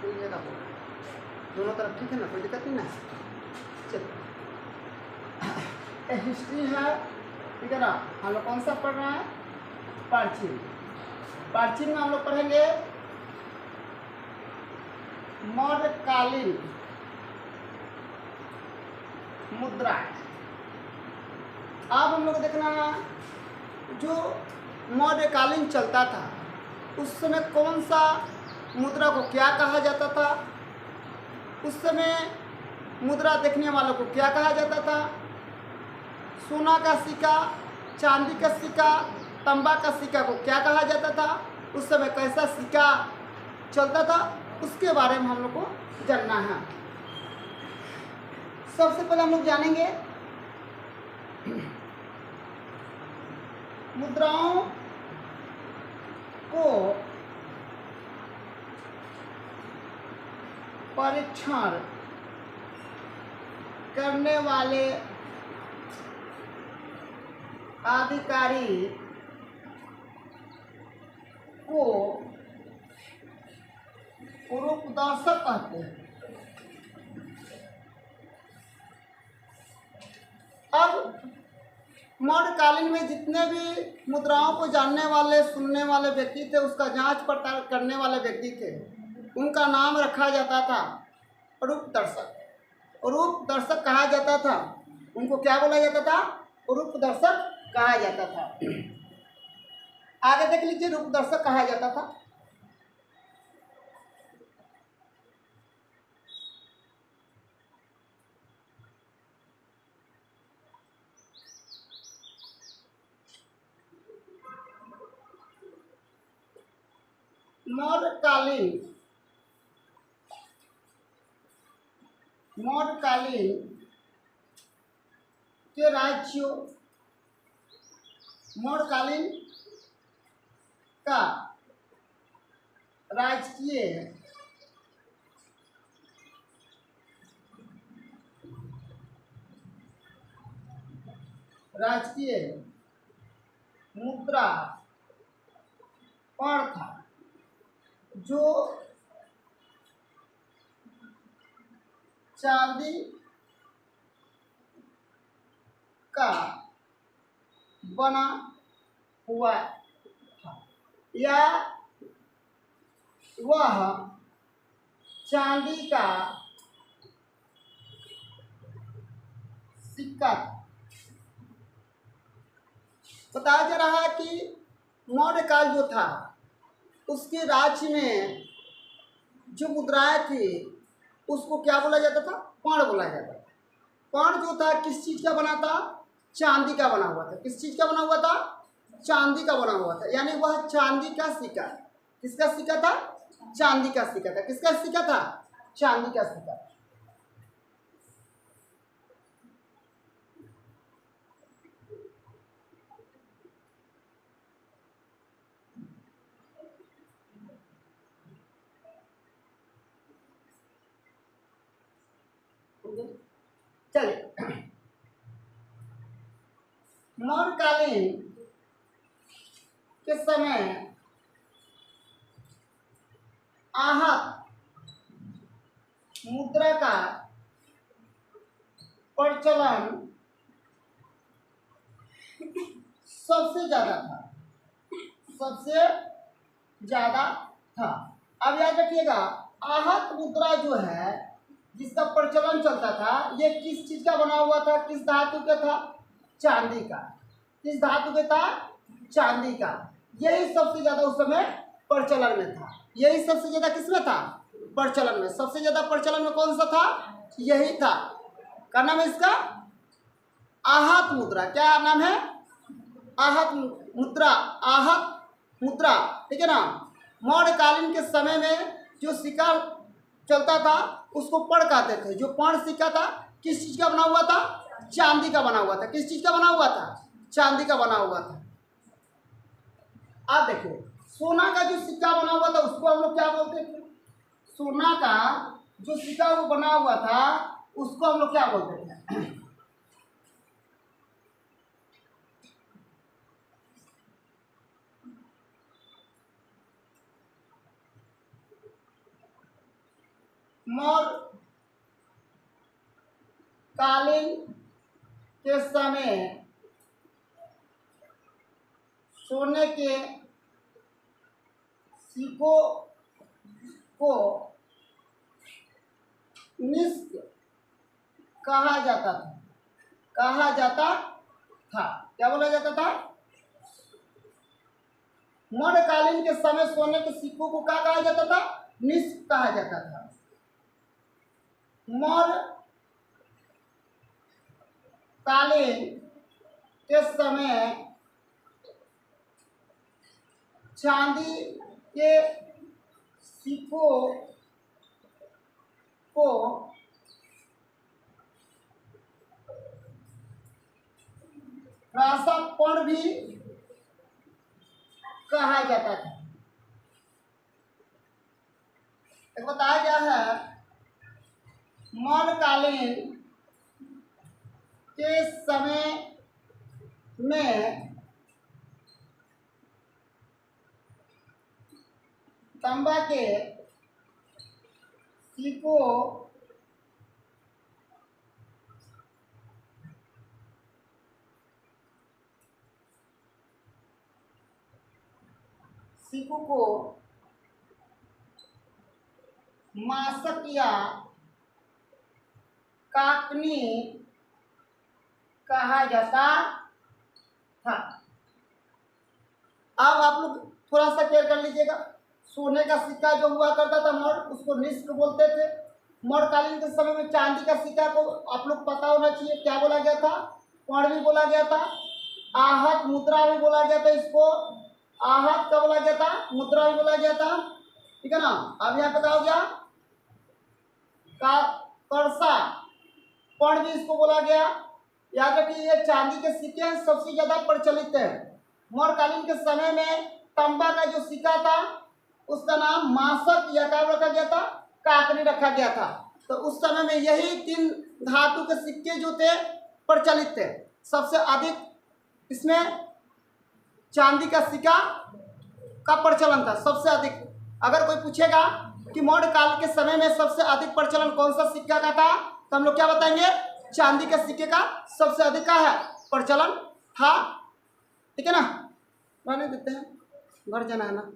कोई जगह बोल, दोनों तरफ ठीक है ना, कोई दिक्कत नहीं ना। चलो हिस्ट्री है, ठीक है ना। हम लोग कौन सा पढ़ रहे हैं? प्राचीन। प्राचीन में हम लोग पढ़ेंगे मौर्यकालीन मुद्रा। अब हम लोग देखना है जो मौर्यकालीन चलता था उस समय कौन सा मुद्रा को क्या कहा जाता था, उस समय मुद्रा देखने वालों को क्या कहा जाता था। सोना का सिक्का, चांदी का सिक्का, तांबा का सिक्का को क्या कहा जाता था, उस समय कैसा सिक्का चलता था, उसके बारे में हम लोग को जानना है। सबसे पहले हम लोग जानेंगे मुद्राओं को परीक्षण करने वाले अधिकारी को रूपदर्शक कहते हैं। अब मौर्यकालीन में जितने भी मुद्राओं को जानने वाले, सुनने वाले व्यक्ति थे, उसका जांच पड़ताल करने वाले व्यक्ति थे, उनका नाम रखा जाता था रूपदर्शक। रूपदर्शक कहा जाता था, उनको क्या बोला जाता था? रूपदर्शक कहा जाता था। आगे देख लीजिए, रूपदर्शक कहा जाता था। मौर्यकालीन के राज्यों, मौर्यकालीन का राजकीय मुद्रा कौन था जो चांदी का बना हुआ था, या वह चांदी का सिक्का था। बताया जा रहा है कि मौर्यकाल जो था उसके राज्य में जो मुद्राएं थी उसको क्या बोला जाता था? पण बोला जाता था। पण जो था किस चीज का बना था? चांदी का बना हुआ था। किस चीज का बना हुआ था? चांदी का बना हुआ था। यानी वह चांदी का सिक्का, किसका सिक्का था? चांदी का सिक्का था। किसका सिक्का था? चांदी का सिक्का। चलिए, मौर्यकालीन के समय आहत मुद्रा का प्रचलन सबसे ज्यादा था, सबसे ज्यादा था। अब याद रखिएगा, आहत मुद्रा जो है जिसका प्रचलन चलता था, ये किस चीज का बना हुआ था? किस धातु का था? चांदी का। किस धातु का था? चांदी का। यही सबसे ज्यादा उस समय प्रचलन में था। यही सबसे ज्यादा किसमें था? प्रचलन में। सबसे ज्यादा प्रचलन में कौन सा था? यही था। क्या नाम है इसका? आहत मुद्रा। क्या नाम है? आहत मुद्रा। आहत मुद्रा, ठीक है ना। मौर्यकालीन के समय में जो सिक्का चलता था उसको पण कहते थे। जो पण सिक्का था किस चीज का बना हुआ था? चांदी का बना हुआ था। किस चीज का बना हुआ था? चांदी का बना हुआ था। आप देखिए, सोना का जो सिक्का बना हुआ था उसको हम लोग क्या बोलते थे? सोना का जो सिक्का वो बना हुआ था उसको हम लोग क्या बोलते थे? मौर्यकालीन के समय सोने के सिक्कों को निष्क कहा जाता था। क्या बोला जाता था? मौर्यकालीन के समय सोने के सिक्कों को क्या कहा जाता था? निष्क कहा जाता था। मौर्यकालीन के समय चांदी के सिक्कों को रासापण भी कहा जाता था। एक बताया गया है मौर्यकालीन के समय में तांबा के सिक्कों को मासक या काकनी कहा जाता था। अब आप लोग थोड़ा सा क्लियर कर लीजिएगा। सोने का सिक्का जो हुआ करता था मौर्य, उसको निष्क बोलते थे। मौर्यकालीन के समय में चांदी का सिक्का को आप लोग पता होना चाहिए क्या बोला गया था? पर्ण भी बोला गया था। आहत मुद्रा भी बोला गया था। इसको आहत का बोला गया था, मुद्रा भी बोला गया था। ठीक है ना? अब यहाँ पे क्या हो गया? करसा पर्ण भी इसको बोला गया। याद रखिए ये चांदी के सिक्के सबसे ज्यादा प्रचलित है। मौर्यकालीन के समय में तांबा का जो सिक्का था उसका नाम मासक या क्या रखा गया था? काकनी रखा गया था। तो उस समय में यही 3 धातु के सिक्के जो थे प्रचलित थे। सबसे अधिक इसमें चांदी का सिक्का का प्रचलन था सबसे अधिक। अगर कोई पूछेगा कि मौर्य काल के समय में सबसे अधिक प्रचलन कौन सा सिक्का का था, तो हम लोग क्या बताएंगे? चांदी के सिक्के का सबसे अधिक का है प्रचलन था। ठीक है ना? रहने देते हैं, घर जाना है ना।